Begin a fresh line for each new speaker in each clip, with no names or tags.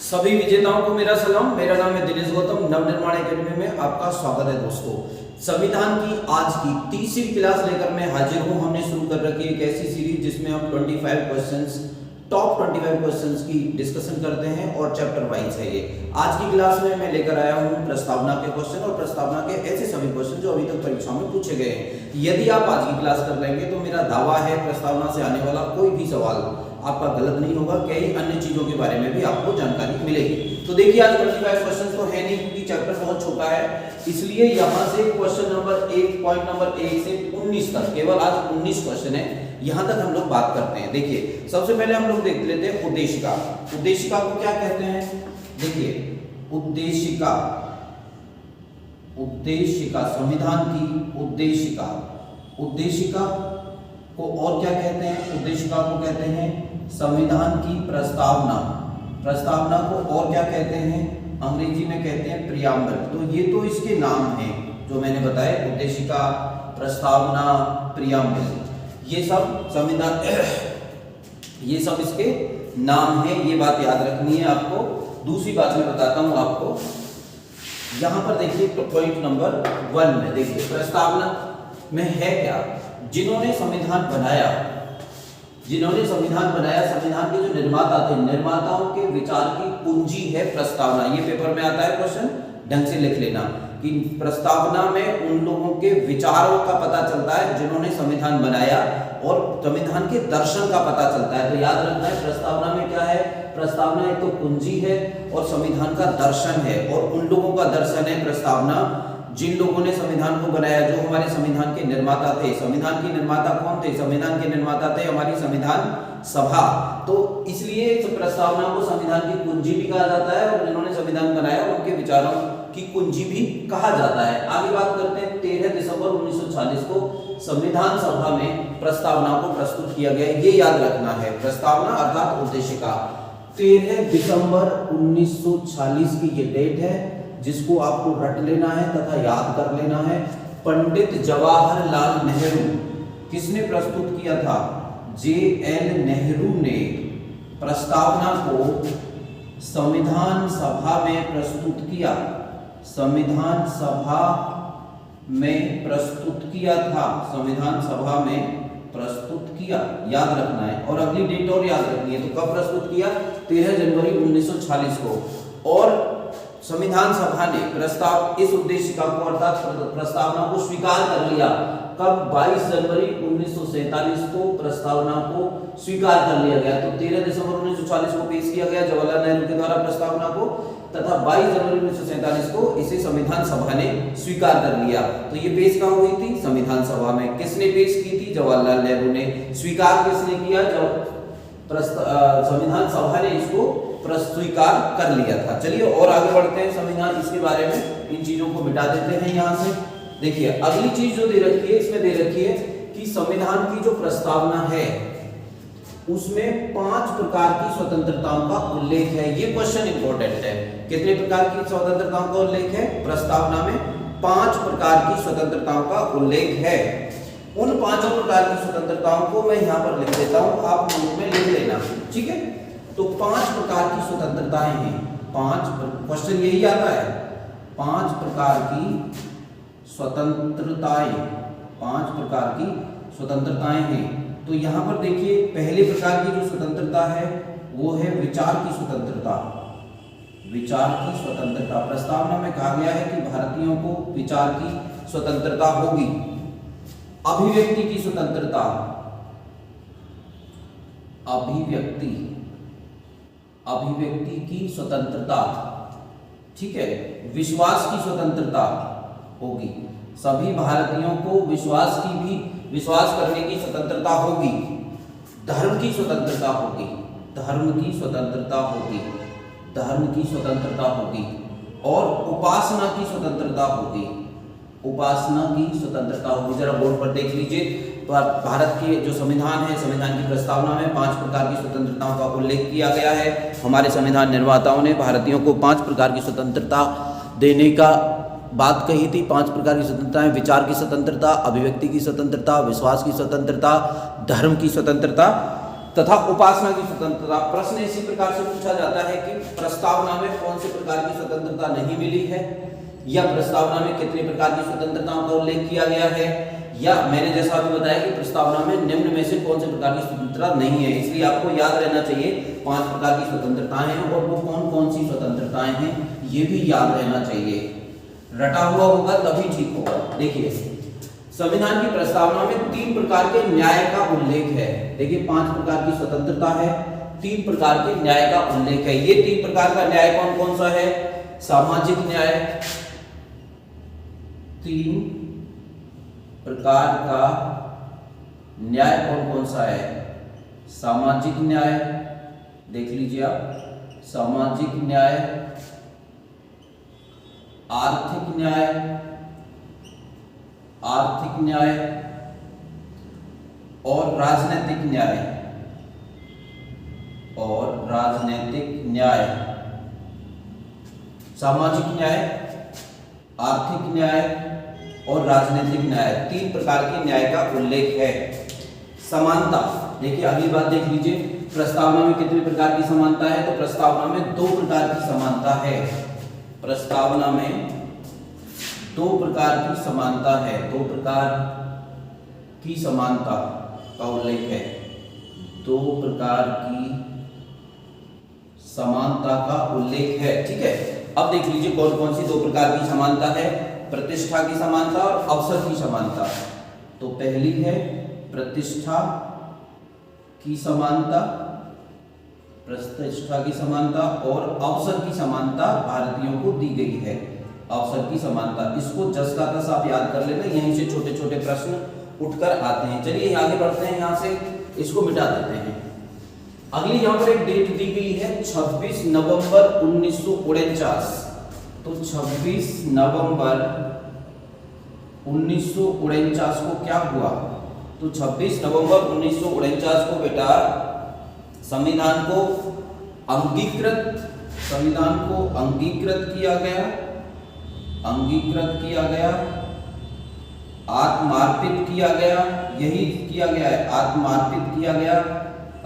सभी विजेताओं को मेरा सलाम। मेरा नाम है दिनेश गौतम। नवनिर्माण एकेडमी में आपका स्वागत है दोस्तों। संविधान की आज की तीसरी क्लास लेकर मैं हाजिर हूं। हमने शुरू कर रखी है एक ऐसी सीरीज जिसमें हम 25 क्वेश्चंस, टॉप 25 क्वेश्चंस की डिस्कशन करते हैं और चैप्टर वाइज है ये। आज की क्लास में मैं लेकर आया हूं प्रस्तावना के क्वेश्चन और प्रस्तावना के ऐसे सभी क्वेश्चन जो अभी तक परीक्षाओं में पूछे गए हैं। यदि आप आज की क्लास कर लेंगे तो मेरा दावा है प्रस्तावना से आने वाला कोई भी सवाल आपका गलत नहीं होगा। कई अन्य चीजों के बारे में भी आपको जानकारी मिलेगी। तो देखिए आज 25 क्वेश्चन तो है नहीं क्योंकि चैप्टर बहुत छोटा है, इसलिए यहाँ से क्वेश्चन नंबर 1 पॉइंट नंबर 1 से 19 तक केवल आज 19 क्वेश्चन है, यहाँ तक हम लोग बात करते हैं। देखिए सबसे पहले हम लोग देख लेते हैं उद्देशिका। उद्देशिका को क्या कहते हैं? देखिए उद्देशिका, उद्देशिका संविधान की उद्देशिका, उद्देशिका को और क्या कहते हैं? उद्देशिका को कहते हैं संविधान की प्रस्तावना। प्रस्तावना को और क्या कहते हैं? अंग्रेजी में कहते हैं प्रियम्बल। तो ये तो इसके नाम हैं जो मैंने बताए, उद्देशिका, प्रस्तावना, प्रियम्बल, ये सब संविधान ये सब इसके नाम हैं। ये बात याद रखनी है आपको। दूसरी बात मैं बताता हूं आपको। यहां पर देखिए पॉइंट नंबर 1 में देखिए प्रस्तावना में है क्या? जिन्होंने संविधान बनाया, जिन्होंने संविधान बनाया, संविधान के जो निर्माता थे, निर्माताओं के विचार की पूंजी है प्रस्तावना। ये पेपर में आता है क्वेश्चन, ढंग से लिख लेना कि प्रस्तावना में उन लोगों के विचारों का पता चलता है जिन्होंने संविधान बनाया, और संविधान के दर्शन का पता चलता है। तो याद रखना है प्रस्तावना में क्या है? प्रस्तावना एक तो कुंजी है और संविधान का दर्शन है, और उन लोगों का दर्शन है प्रस्तावना जिन लोगों ने संविधान को बनाया, जो हमारे संविधान के निर्माता थे। संविधान के निर्माता कौन थे? संविधान के निर्माता थे हमारी संविधान सभा। तो इसलिए प्रस्तावना को संविधान की कुंजी भी कहा जाता है, और जिन्होंने संविधान बनाया उनके विचारों की कुंजी भी कहा जाता है। आगे बात करते हैं 13 दिसंबर 1940 को संविधान सभा में प्रस्तावना को प्रस्तुत किया गया। ये याद रखना है, प्रस्तावना अर्थात उद्देशिका 13 दिसंबर 1940 की ये डेट है जिसको आपको रट लेना है तथा याद कर लेना है। पंडित जवाहरलाल नेहरू किसने प्रस्तुत किया था? JL नेहरू ने प्रस्तावना को संविधान सभा में प्रस्तुत किया। संविधान सभा में प्रस्तुत किया था, संविधान सभा में प्रस्तुत किया, याद रखना है। और अगली डेट और याद रखनी है। तो कब प्रस्तुत किया? 13 जनवरी 1940 को। और संविधान सभा ने प्रस्ताव इस उद्देशिका को अर्थात प्रस्तावना को स्वीकार कर लिया। कब? 22 जनवरी 1947 को प्रस्तावना को स्वीकार कर लिया गया। तो 13 दिसंबर 1940 को पेश किया गया जवाहरलाल नेहरू के द्वारा प्रस्तावना को, तथा 22 जनवरी 1947 को इसे संविधान सभा ने स्वीकार कर लिया। तो ये पेश कहाँ हुई थी? संविधान सभा में। किसने पेश की थी? जवाहरलाल नेहरू ने। स्वीकार किसने किया? जब संविधान सभा ने इसको स्वीकार कर लिया था। चलिए और आगे बढ़ते हैं। संविधान इसके बारे में इन चीजों को मिटा देते हैं यहां से। देखिए अगली चीज जो दे रखी है, इसमें दे रखी है कि संविधान की जो प्रस्तावना है उसमें 5 प्रकार की स्वतंत्रताओं का उल्लेख है। ये क्वेश्चन इंपॉर्टेंट है। कितने प्रकार की स्वतंत्रताओं का उल्लेख है? प्रस्तावना में 5 प्रकार की स्वतंत्रताओं का उल्लेख है। उन 5 प्रकार की स्वतंत्रताओं को मैं यहाँ पर लिख देता हूँ, आप नोट में लिख लेना, ठीक है? तो 5 प्रकार की स्वतंत्रताएं हैं। 5 क्वेश्चन यही आता है, 5 प्रकार की स्वतंत्रताएं, 5 प्रकार की स्वतंत्रताएं हैं। तो यहां पर देखिए पहले प्रकार की जो स्वतंत्रता है वो है विचार की स्वतंत्रता। विचार की स्वतंत्रता, प्रस्तावना में कहा गया है कि भारतीयों को विचार की स्वतंत्रता होगी। अभिव्यक्ति की स्वतंत्रता, अभिव्यक्ति, अभिव्यक्ति की स्वतंत्रता, ठीक है। विश्वास की स्वतंत्रता होगी, सभी भारतीयों को विश्वास करने की स्वतंत्रता होगी। धर्म की स्वतंत्रता होगी, धर्म की स्वतंत्रता होगी, धर्म की स्वतंत्रता होगी। और उपासना की स्वतंत्रता होगी, उपासना की स्वतंत्रता होगी। जरा बोर्ड पर देख लीजिए, भारत के जो संविधान है, संविधान की प्रस्तावना में 5 प्रकार की स्वतंत्रताओं का उल्लेख किया गया है। हमारे संविधान निर्माताओं ने भारतीयों को 5 प्रकार की स्वतंत्रता देने का बात कही थी। 5 प्रकार की स्वतंत्रताएं: विचार की स्वतंत्रता, अभिव्यक्ति की स्वतंत्रता, विश्वास की स्वतंत्रता, धर्म की स्वतंत्रता तथा उपासना की स्वतंत्रता। प्रश्न इसी प्रकार से पूछा जाता है कि प्रस्तावना में कौन से प्रकार की स्वतंत्रता नहीं मिली है, या प्रस्तावना में कितने प्रकार की स्वतंत्रताओं का उल्लेख किया गया है, या मैंने जैसा अभी बताया कि प्रस्तावना में निम्न में से कौन से प्रकार की स्वतंत्रता नहीं है। इसलिए आपको याद रहना चाहिए 5 प्रकार की स्वतंत्रताएं हैं, और वो कौन कौन सी स्वतंत्रताएं हैं ये भी याद रहना चाहिए। रटा हुआ होगा तभी ठीक होगा। देखिए, संविधान की प्रस्तावना में 3 प्रकार के न्याय का उल्लेख है। देखिए, 5 प्रकार की स्वतंत्रता है, 3 प्रकार के न्याय का उल्लेख है। ये 3 प्रकार का न्याय कौन कौन सा है? सामाजिक न्याय, 3 प्रकार का न्याय कौन कौन सा है? सामाजिक न्याय, देख लीजिए आप, सामाजिक न्याय, आर्थिक न्याय, आर्थिक न्याय और राजनीतिक न्याय, और राजनीतिक न्याय। सामाजिक न्याय, आर्थिक न्याय और राजनीतिक न्याय, 3 प्रकार के न्याय का उल्लेख है। समानता, देखिए अगली बात देख लीजिए, प्रस्तावना में कितने प्रकार की समानता है? तो प्रस्तावना में 2 प्रकार की समानता है। प्रस्तावना में 2 प्रकार की समानता है, 2 प्रकार की समानता का उल्लेख है। 2 प्रकार की समानता का उल्लेख है, ठीक है। अब देख लीजिए कौन कौन सी 2 प्रकार की समानता है। प्रतिष्ठा की समानता और अवसर की समानता। तो पहली है प्रतिष्ठा की समानता, प्रतिष्ठा की समानता, और अवसर की समानता भारतीयों को दी गई है। अवसर की समानता, इसको जस का तस आप याद कर लेना, यहीं से छोटे छोटे प्रश्न उठकर आते हैं। चलिए आगे बढ़ते हैं, यहां से इसको मिटा देते हैं। अगली यहां पर एक डेट दी गई है 26 नवंबर 1949। तो 26 नवंबर 1949 को क्या हुआ? तो 26 नवंबर 1949 को बेटा संविधान को अंगीकृत, संविधान को अंगीकृत किया गया, अंगीकृत किया गया, आत्मार्पित किया गया, यही किया गया है, आत्मार्पित किया गया,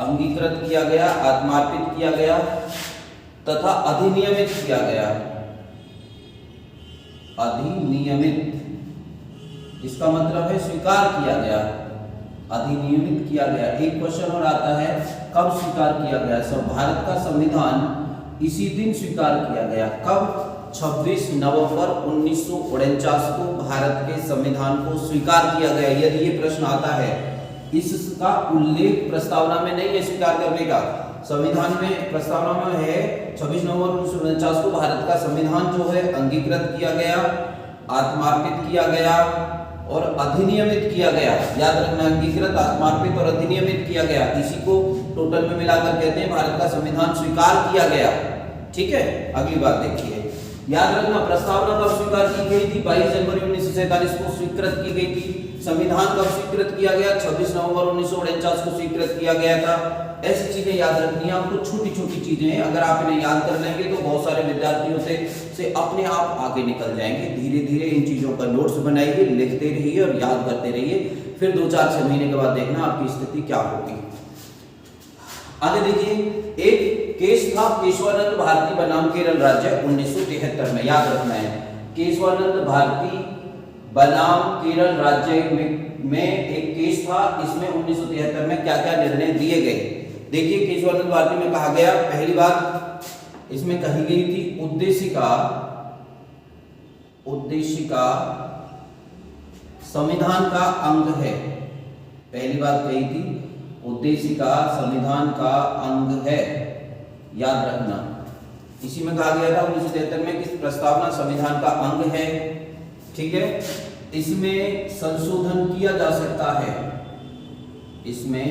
अंगीकृत किया गया, आत्मार्पित किया गया तथा अधिनियमित किया गया। अधिनियमित, इसका मतलब है स्वीकार किया गया, अधिनियमित किया गया। एक क्वेश्चन और आता है, कब स्वीकार किया गया? सब भारत का संविधान इसी दिन स्वीकार किया गया। कब? 26 नवंबर 1949 को भारत के संविधान को स्वीकार किया गया। यदि ये प्रश्न आता है, इसका उल्लेख प्रस्तावना में नहीं है स्वीकार करने का, संविधान में प्रस्तावना में है 26 नवंबर 1949 को भारत का संविधान जो है अंगीकृत किया गया, आत्मार्पित किया गया और अधिनियमित किया गया। याद रखना, अंगीकृत, आत्मार्पित और अधिनियमित किया गया, इसी को टोटल में मिलाकर कहते हैं भारत का संविधान स्वीकार किया गया। ठीक है, अगली बात देखिए, याद रखना प्रस्तावना कब स्वीकार की गई थी? 22 जनवरी 1947 को स्वीकृत की गई थी। संविधान कब स्वीकृत किया गया? 26 नवंबर 1949 को स्वीकृत किया गया था। ऐसी चीजें याद रखनी है आपको, छोटी छोटी चीजें हैं, अगर आप इन्हें याद कर लेंगे तो बहुत सारे विद्यार्थियों से अपने आप आगे निकल जाएंगे। धीरे धीरे इन चीजों का नोट्स बनाइए, लिखते रहिए और याद करते रहिए, फिर 2-4-6 महीने के बाद देखना आपकी स्थिति क्या होगी। आगे देखिए, एक केस था केशवानंद भारती बनाम केरल राज्य 1973 में, याद रखना है, केशवानंद भारती बनाम केरल राज्य में एक केस था। इसमें 1973 में क्या क्या निर्णय दिए गए? देखिए, केशवानंद भारती में कहा गया, पहली बात इसमें कही गई थी, उद्देशिका संविधान का अंग है। पहली बात कही थी, उद्देशिका संविधान का अंग है, याद रखना। इसी में कहा गया था 1973 में कि प्रस्तावना संविधान का अंग है। ठीक है, इसमें संशोधन किया जा सकता है, इसमें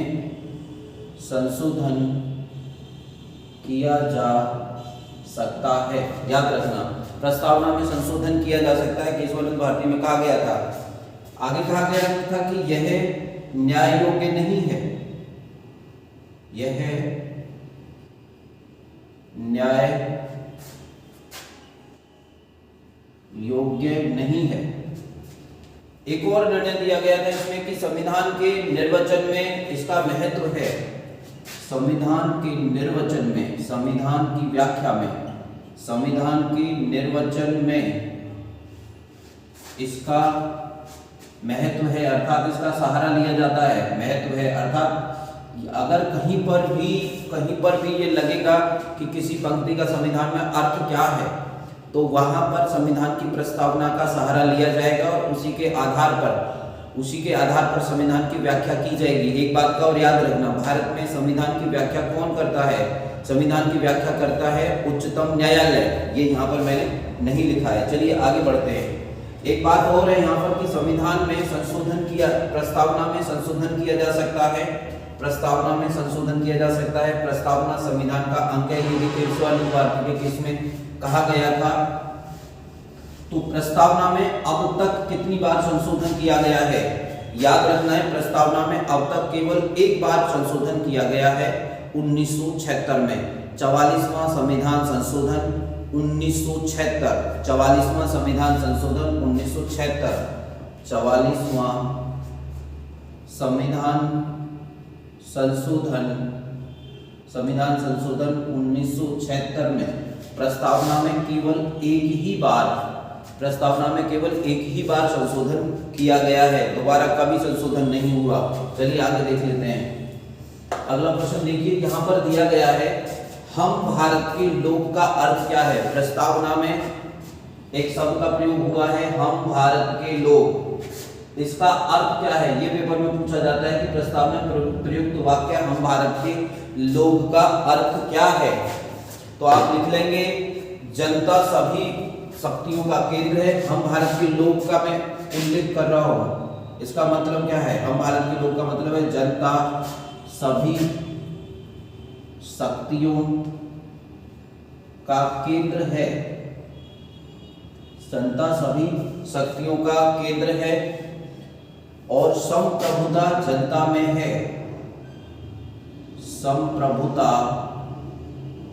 संशोधन किया जा सकता है, याद रखना, प्रस्तावना में संशोधन किया जा सकता है, केशवानंद भारती में कहा गया था। आगे कहा गया था कि यह न्याय योग्य नहीं है, यह न्याय योग्य नहीं है। एक और निर्णय दिया गया था इसमें कि संविधान के निर्वचन में इसका महत्व है, संविधान के निर्वचन में, संविधान की व्याख्या में, संविधान के निर्वचन में इसका महत्व है, अर्थात इसका सहारा लिया जाता है, महत्व है। अर्थात अगर कहीं पर भी ये लगेगा कि किसी पंक्ति का संविधान में अर्थ क्या है, तो वहां पर संविधान की प्रस्तावना का सहारा लिया जाएगा और उसी के आधार पर संविधान की व्याख्या की जाएगी। एक बात का और याद रखना, भारत में संविधान की व्याख्या कौन करता है? संविधान की व्याख्या करता है उच्चतम न्यायालय। ये यहाँ पर मैंने नहीं लिखा है। चलिए आगे बढ़ते हैं। एक बात और है यहाँ पर कि संविधान में प्रस्तावना में संशोधन किया जा सकता है। प्रस्तावना में संशोधन किया जा सकता है। प्रस्तावना संविधान का अंग है। ये 13वां अनुच्छेद के केस में कहा गया था। तो प्रस्तावना में अब तक कितनी बार संशोधन किया गया है? याद रखना है, प्रस्तावना में अब तक केवल एक बार संशोधन किया गया है, 1976 में। 44वां संविधान संशोधन 1976, 44वां संविधान संशोधन 1976, 44वां संविधान संशोधन 1976 में प्रस्तावना में केवल एक ही बार संशोधन किया गया है। दोबारा कभी संशोधन नहीं हुआ। चलिए आगे देख लेते हैं। अगला प्रश्न देखिए, यहाँ पर दिया गया है हम भारत के लोग का अर्थ क्या है? प्रस्तावना में एक शब्द का प्रयोग हुआ है, हम भारत के लोग। इसका अर्थ क्या है? ये पेपर में पूछा जाता है कि प्रस्तावना में प्रयुक्त वाक्य हम भारत के लोग का अर्थ क्या है? तो आप लिख लेंगे जनता सभी शक्तियों का केंद्र है। हम भारत के लोग का मैं उल्लेख कर रहा हूं। इसका मतलब क्या है? हम भारत के लोग का मतलब है जनता सभी शक्तियों का केंद्र है। जनता सभी शक्तियों का केंद्र है और संप्रभुता जनता में है। संप्रभुता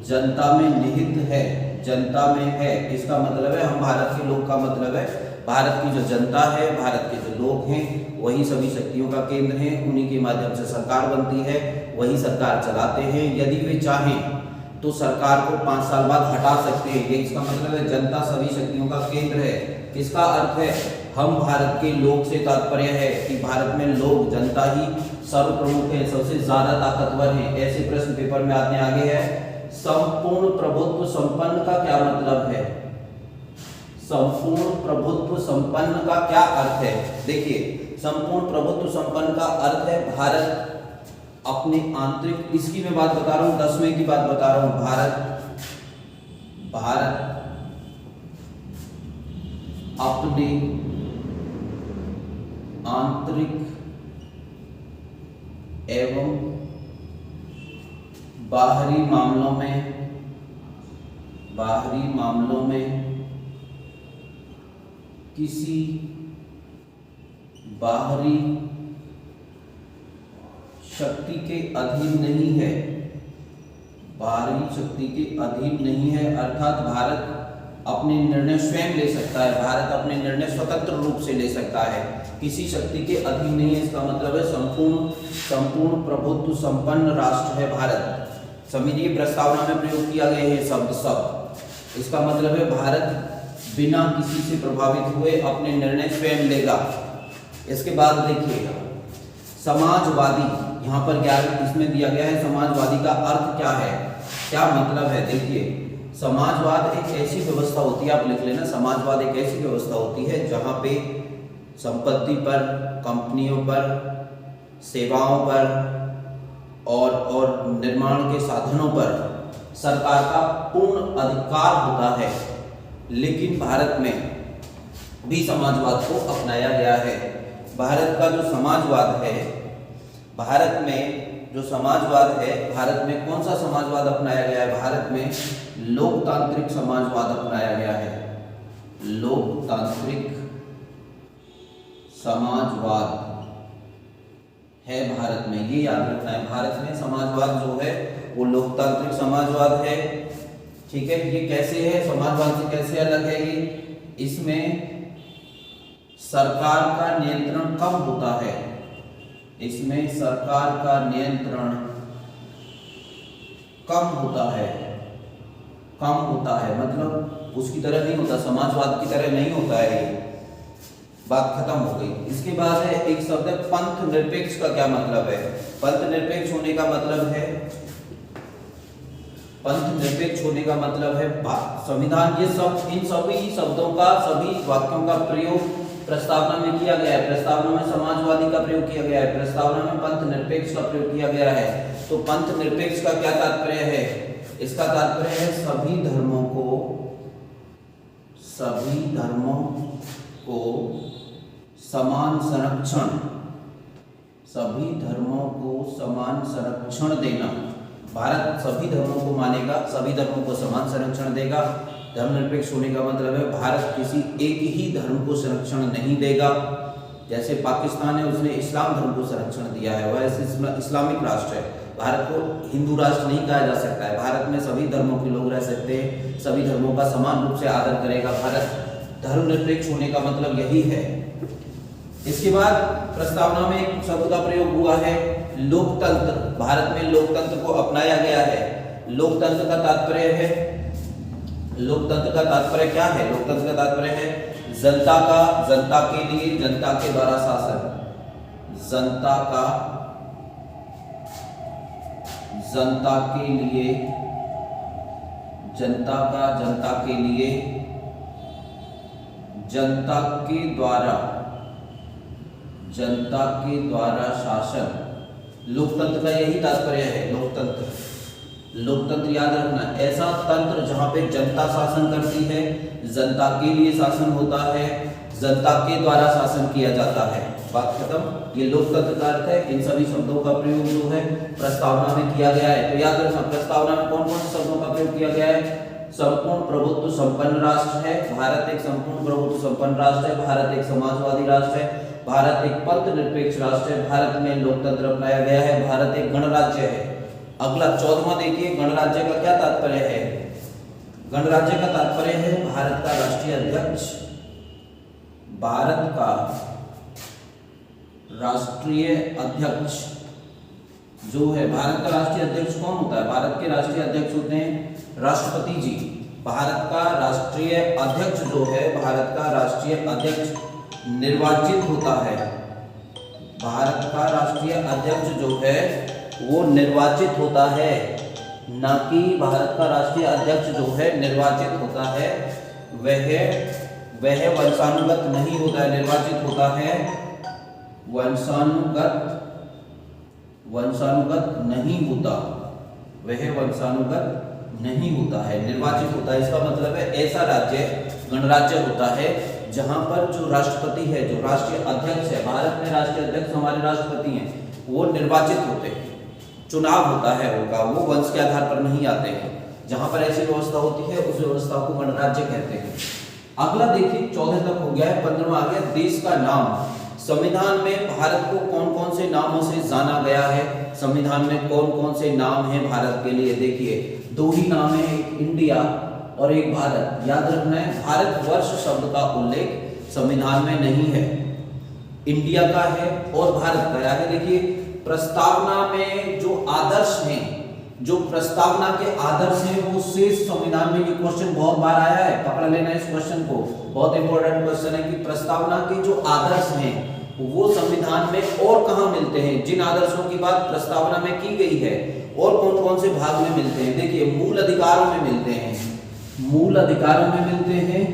जनता में निहित है, जनता में है। इसका मतलब है हम भारत के लोग का मतलब है भारत की जो जनता है, भारत के जो लोग हैं, वही सभी शक्तियों का केंद्र है। उन्हीं के माध्यम से सरकार बनती है, वही सरकार चलाते हैं। यदि वे चाहें तो सरकार को 5 साल बाद हटा सकते हैं। ये इसका मतलब है जनता सभी शक्तियों का केंद्र है। किसका अर्थ है? हम भारत के लोग से तात्पर्य है कि भारत में लोग, जनता ही सर्वप्रमुख है, सबसे ज्यादा ताकतवर है। ऐसे प्रश्न पेपर में आते आगे है। संपूर्ण प्रभुत्व संपन्न का क्या मतलब है? संपूर्ण प्रभुत्व संपन्न का क्या अर्थ है? देखिए, संपूर्ण प्रभुत्व संपन्न का अर्थ है भारत अपने आंतरिक, इसकी मैं बात बता रहा हूं, 10वें की बात बता रहा हूं। भारत अपने आंतरिक एवं बाहरी मामलों में किसी बाहरी शक्ति के अधीन नहीं है। बाहरी शक्ति के अधीन नहीं है, अर्थात भारत अपने निर्णय स्वयं ले सकता है। भारत अपने निर्णय स्वतंत्र रूप से ले सकता है, किसी शक्ति के अधीन नहीं है। इसका मतलब है संपूर्ण प्रभुत्व संपन्न राष्ट्र है भारत। समझिए, प्रस्तावना में प्रयोग किया गया है शब्द सब। इसका मतलब है भारत बिना किसी से प्रभावित हुए अपने निर्णय स्वयं लेगा। इसके बाद देखिएगा समाजवादी, यहाँ पर 11 इसमें दिया गया है। समाजवादी का अर्थ क्या है, क्या मतलब है? देखिए, समाजवाद एक ऐसी व्यवस्था होती है, आप लिख लेना, समाजवाद एक ऐसी व्यवस्था होती है जहाँ पे संपत्ति पर, कंपनियों पर, सेवाओं पर और निर्माण के साधनों पर सरकार का पूर्ण अधिकार होता है। लेकिन भारत में भी समाजवाद को अपनाया गया है। भारत का जो समाजवाद है, भारत में कौन सा समाजवाद अपनाया गया है? भारत में लोकतांत्रिक समाजवाद अपनाया गया है। लोकतांत्रिक समाजवाद है भारत में, ये याद रखना है। भारत में समाजवाद जो है वो लोकतांत्रिक समाजवाद है। ठीक है, ये कैसे है? समाजवाद से कैसे अलग है ये? इसमें सरकार का नियंत्रण कम होता है। इसमें सरकार का नियंत्रण कम होता है, कम होता है मतलब उसकी तरह नहीं होता, समाजवाद की तरह नहीं होता है। बात खत्म हो गई। इसके बाद है एक शब्द है पंथ निरपेक्ष का क्या मतलब है? पंथ निरपेक्ष होने का मतलब है, पंथ निरपेक्ष होने का मतलब है संविधान, ये सब इन सभी शब्दों का, सभी वाक्यों का प्रयोग प्रस्तावना में किया गया है। प्रस्तावना में समाजवादी का प्रयोग किया गया है, प्रस्तावना में पंथ निरपेक्ष का प्रयोग किया गया है। तो पंथ निरपेक्ष का क्या तात्पर्य है? इसका तात्पर्य है सभी धर्मों को समान संरक्षण, सभी धर्मों को समान संरक्षण देना। भारत सभी धर्मों को मानेगा, सभी धर्मों को समान संरक्षण देगा। धर्मनिरपेक्ष होने का मतलब है भारत किसी एक ही धर्म को संरक्षण नहीं देगा। जैसे पाकिस्तान है, उसने इस्लाम धर्म को संरक्षण दिया है, वह इस्लामिक राष्ट्र है। भारत को हिंदू राष्ट्र नहीं कहा जा सकता है। भारत में सभी धर्मों के लोग रह सकते हैं, सभी धर्मों का समान रूप से आदर करेगा भारत। धर्मनिरपेक्ष होने का मतलब यही है। इसके बाद प्रस्तावना में एक शब्द का प्रयोग हुआ है लोकतंत्र। भारत में लोकतंत्र को अपनाया गया है। लोकतंत्र का तात्पर्य है, लोकतंत्र का तात्पर्य क्या है? लोकतंत्र का तात्पर्य है जनता के लिए, जनता के द्वारा शासन, जनता के लिए, जनता के लिए, जनता के द्वारा शासन। लोकतंत्र का यही तात्पर्य है। लोकतंत्र याद रखना, ऐसा तंत्र जहां पे जनता शासन करती है, जनता के लिए शासन होता है, जनता के द्वारा शासन किया जाता है। बात खत्म। ये लोकतंत्र का अर्थ है। इन सभी शब्दों का प्रयोग जो है प्रस्तावना में किया गया है। तो याद रखना, प्रस्तावना में कौन कौन से शब्दों का प्रयोग किया गया है? संपूर्ण प्रभुत्व संपन्न राष्ट्र है, भारत एक संपूर्ण प्रभुत्व संपन्न राष्ट्र है, भारत एक समाजवादी राष्ट्र है, भारत एक पंथ निरपेक्ष राष्ट्र है, भारत में लोकतंत्र अपनाया गया है, भारत एक गणराज्य है। अगला 14वां देखिए, गणराज्य का क्या तात्पर्य है? गणराज्य का तात्पर्य है भारत का राष्ट्रीय अध्यक्ष, भारत का राष्ट्रीय अध्यक्ष जो है, भारत का राष्ट्रीय अध्यक्ष कौन होता है? भारत के राष्ट्रीय अध्यक्ष होते हैं राष्ट्रपति जी। भारत का राष्ट्रीय अध्यक्ष जो है, भारत का राष्ट्रीय अध्यक्ष निर्वाचित होता है। भारत का राष्ट्रीय अध्यक्ष जो है वो निर्वाचित होता है, ना कि भारत का राष्ट्रीय अध्यक्ष जो है निर्वाचित होता है वह वंशानुगत नहीं होता है, निर्वाचित होता है वंशानुगत नहीं होता, वह वंशानुगत नहीं होता है, निर्वाचित होता है। इसका मतलब है ऐसा राज्य गणराज्य होता है जहां पर जो राष्ट्रपति है, जो राष्ट्रीय अध्यक्ष है, भारत में राष्ट्रीय अध्यक्ष हमारे राष्ट्रपति हैं, वो निर्वाचित होते हैं, चुनाव होता है उनका, वो वंश के आधार पर नहीं आते हैं। जहां पर ऐसी व्यवस्था होती है उस व्यवस्था को गणराज्य कहते हैं। अगला देखिए 14 तक हो गया है, 15वां आ गया देश का नाम। संविधान में भारत को कौन कौन से नामों से जाना गया है? संविधान में कौन कौन से नाम हैं भारत के लिए? देखिए 2 ही नाम है, एक इंडिया और एक भारत। याद रखना है, भारतवर्ष शब्द का उल्लेख संविधान में नहीं है, इंडिया का है और भारत का। आगे देखिए प्रस्तावना में जो आदर्श हैं, जो प्रस्तावना के आदर्श हैं, वो शेष संविधान में, ये क्वेश्चन बहुत बार आया है, पकड़ लेना इस क्वेश्चन को, बहुत इंपॉर्टेंट क्वेश्चन है कि प्रस्तावना के जो आदर्श हैं वो संविधान में और कहां मिलते हैं? जिन आदर्शों की बात प्रस्तावना में की गई है और कौन कौन से भाग में मिलते हैं? देखिए मूल अधिकारों में मिलते हैं, मूल अधिकारों में मिलते हैं,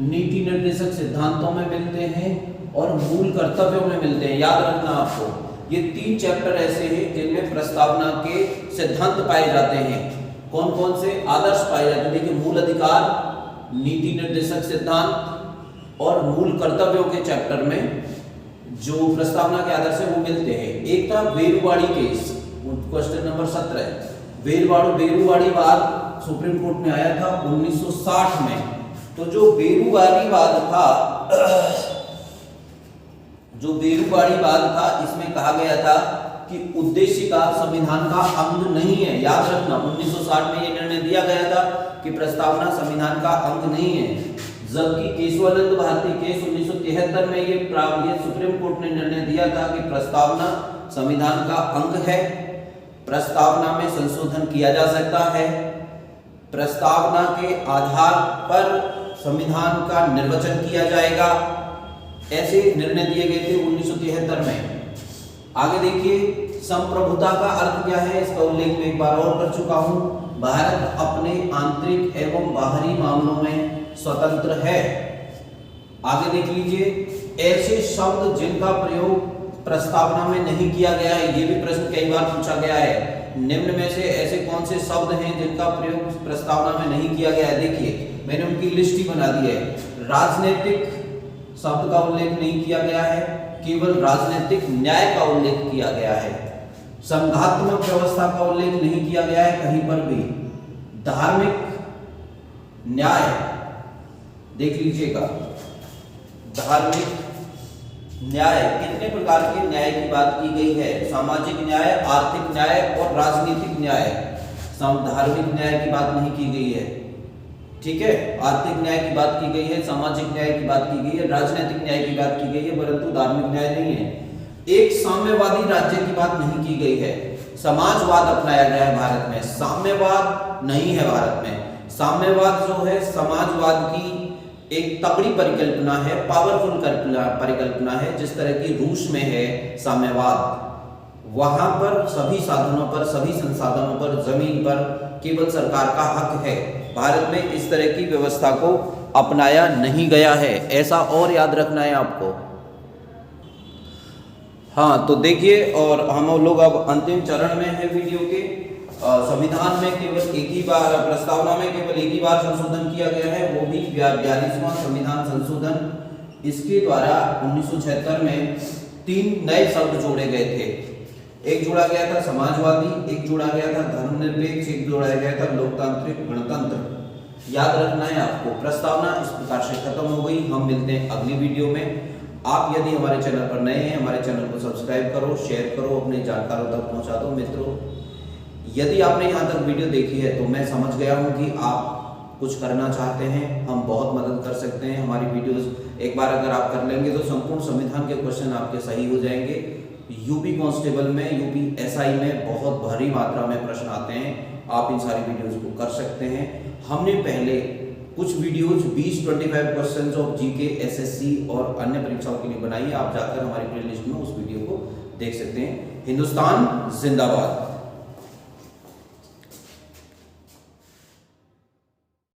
नीति निर्देशक सिद्धांतों में मिलते हैं और मूल कर्तव्यों में मिलते हैं। याद रखना आपको, ये 3 चैप्टर ऐसे हैं जिनमें प्रस्तावना के सिद्धांत पाए जाते हैं। कौन कौन से? आदर्श पाए जाते हैं। देखिए मूल अधिकार, नीति निर्देशक सिद्धांत और मूल कर्तव्यों के चैप्टर में जो प्रस्तावना के आदर्श है वो मिलते हैं। एक था बेरुवाड़ी केस, क्वेश्चन नंबर 17, बेरुवाड़ी वाद सुप्रीम कोर्ट में आया था 1960 में। तो जो बेरुवाड़ी वाद था, इसमें कहा गया था कि उद्देशिका संविधान का अंग नहीं है। याद रखना 1960 में ये निर्णय दिया गया था कि प्रस्तावना संविधान का अंग नहीं है, जबकि केशवानंद भारती केस 1973 में ये सुप्रीम कोर्ट ने निर्णय दिया था कि प्रस्तावना संविधान का अंग है। प्रस्तावना में संशोधन किया जा सकता है। प्रस्तावना के आधार पर संविधान का निर्वचन किया जाएगा। ऐसे निर्णय दिए गए थे 1973 में। आगे देखिए, संप्रभुता का अर्थ क्या है, इसका उल्लेख मैं एक बार और कर चुका हूं। भारत अपने आंतरिक एवं बाहरी मामलों में स्वतंत्र है। आगे देख लीजिए, ऐसे शब्द जिनका प्रयोग प्रस्तावना में नहीं किया गया है, ये भी प्रश्न कई बार पूछा गया है। निम्न में से ऐसे कौन से शब्द हैं जिनका प्रयोग प्रस्तावना में नहीं किया गया है? देखिए, मैंने उनकी लिस्ट ही बना दी है। राजनीतिक शब्द का उल्लेख नहीं किया गया है, केवल राजनीतिक न्याय का उल्लेख किया गया है। संघात्मक व्यवस्था का उल्लेख नहीं किया गया है कहीं पर भी। धार्मिक न्याय देख लीजिएगा, धार्मिक न्याय, कितने प्रकार के न्याय की बात की गई है? सामाजिक न्याय, आर्थिक न्याय और राजनीतिक न्याय। धार्मिक न्याय की बात नहीं की गई है, ठीक है। आर्थिक न्याय की बात की गई है, सामाजिक न्याय की बात की गई है, राजनीतिक न्याय की बात की गई है, परंतु धार्मिक न्याय नहीं है। एक साम्यवादी राज्य की बात नहीं की गई है। समाजवाद अपनाया गया है भारत में, साम्यवाद नहीं है भारत में। साम्यवाद जो है समाजवाद की एक तगड़ी परिकल्पना है, पावरफुल परिकल्पना है। जिस तरह की रूस में है साम्यवाद, वहां पर सभी साधनों पर, सभी संसाधनों पर, जमीन पर केवल सरकार का हक है। भारत में इस तरह की व्यवस्था को अपनाया नहीं गया है, ऐसा और याद रखना है आपको। हाँ, तो देखिए, और हम लोग अब अंतिम चरण में है वीडियो के। संविधान में केवल एक ही बार, प्रस्तावना में केवल एक ही बार संशोधन किया गया है, वो भी 42वां संविधान संशोधन। इसके द्वारा 1976 में 3 नए शब्द जोड़े गए थे। एक जोड़ा गया था समाजवादी, एक जोड़ा गया था धर्मनिरपेक्ष, एक जोड़ा गया था लोकतांत्रिक गणतंत्र। याद रखना है आपको। प्रस्तावना इस प्रकार से खत्म हो गई। हम मिलते हैं अगली वीडियो में। आप यदि हमारे चैनल पर नए हैं, हमारे चैनल को सब्सक्राइब करो, शेयर करो, अपने जानकारों तक पहुंचा दो। मित्रों, यदि आपने यहाँ तक वीडियो देखी है तो मैं समझ गया हूँ कि आप कुछ करना चाहते हैं। हम बहुत मदद कर सकते हैं। हमारी वीडियोस एक बार अगर आप कर लेंगे तो संपूर्ण संविधान के क्वेश्चन आपके सही हो जाएंगे। यूपी कांस्टेबल में, यूपी एसआई में बहुत भारी मात्रा में प्रश्न आते हैं। आप इन सारी वीडियोस को कर सकते हैं। हमने पहले कुछ videos 20-25 questions of GK, SSC और अन्य परीक्षाओं के लिए बनाई है। आप जाकर हमारी प्लेलिस्ट में उस वीडियो को देख सकते हैं। हिंदुस्तान जिंदाबाद।